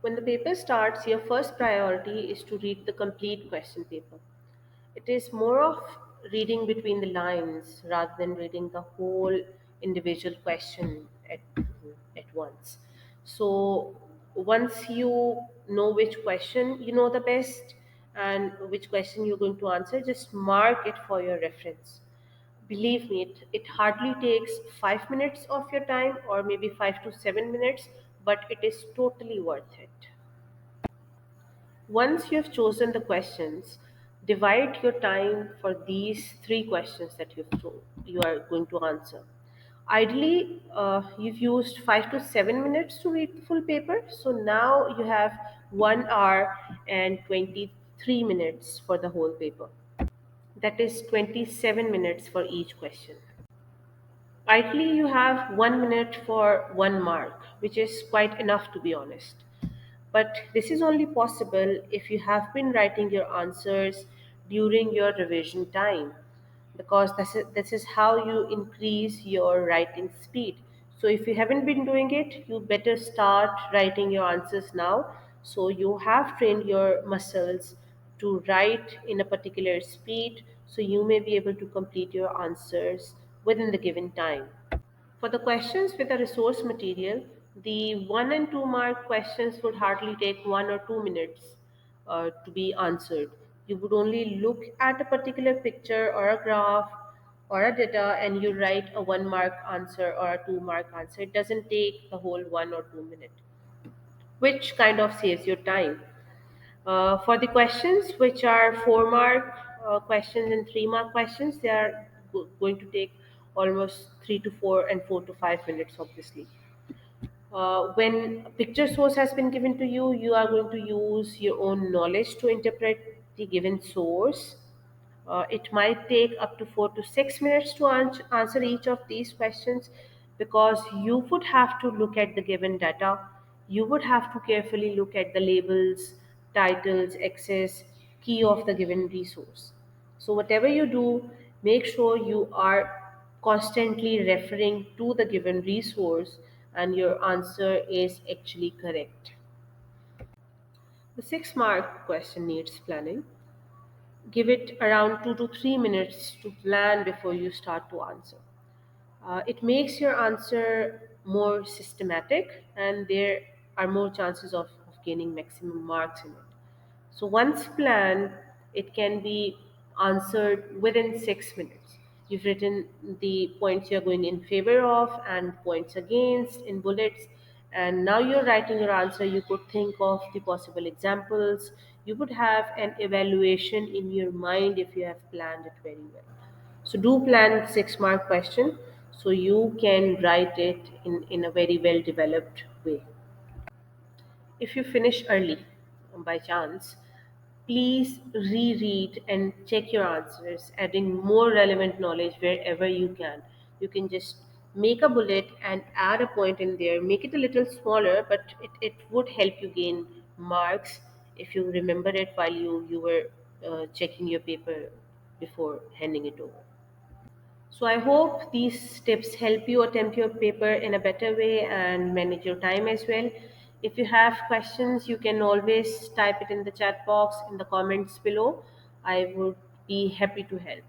When the paper starts, your first priority is to read the complete question paper. It is more of reading between the lines rather than reading the whole individual question at once. So once you know which question you know the best and which question you're going to answer, just mark it for your reference. Believe me, it hardly takes 5 minutes of your time or maybe 5 to 7 minutes, but it is totally worth it. Once you have chosen the questions, divide your time for these three questions that you are going to answer. Ideally, you've used 5 to 7 minutes to read the full paper, so now you have 1 hour and 23 minutes for the whole paper. That is 27 minutes for each question. Ideally, you have 1 minute for 1 mark, which is quite enough to be honest. But this is only possible if you have been writing your answers during your revision time, because this is how you increase your writing speed. So if you haven't been doing it, you better start writing your answers now, so you have trained your muscles to write in a particular speed, so you may be able to complete your answers within the given time. For the questions with the resource material, the 1 and 2 mark questions would hardly take 1 or 2 minutes to be answered. You would only look at a particular picture or a graph or a data and you write a 1 mark answer or a 2 mark answer. It doesn't take the whole 1 or 2 minute, which kind of saves your time. For the questions which are 4 mark questions and 3 mark questions, they are going to take almost 3 to 4 and 4 to 5 minutes, obviously. When a picture source has been given to you, you are going to use your own knowledge to interpret the given source. It might take up to 4 to 6 minutes to answer each of these questions, because you would have to look at the given data. You would have to carefully look at the labels, titles, access, key of the given resource. So, whatever you do, make sure you are constantly referring to the given resource and your answer is actually correct. The 6 mark question needs planning. Give it around 2 to 3 minutes to plan before you start to answer. It makes your answer more systematic and there are more chances of gaining maximum marks in it. So once planned, it can be answered within 6 minutes. You've written the points you're going in favor of and points against in bullets, and now you're writing your answer. You could think of the possible examples. You would have an evaluation in your mind if you have planned it very well. So do plan 6 mark question so you can write it in a very well developed way. If you finish early by chance, please reread and check your answers, adding more relevant knowledge wherever you can. You can just make a bullet and add a point in there, make it a little smaller, but it would help you gain marks if you remember it while you were checking your paper before handing it over. So I hope these tips help you attempt your paper in a better way and manage your time as well. If you have questions, you can always type it in the chat box in the comments below. I would be happy to help.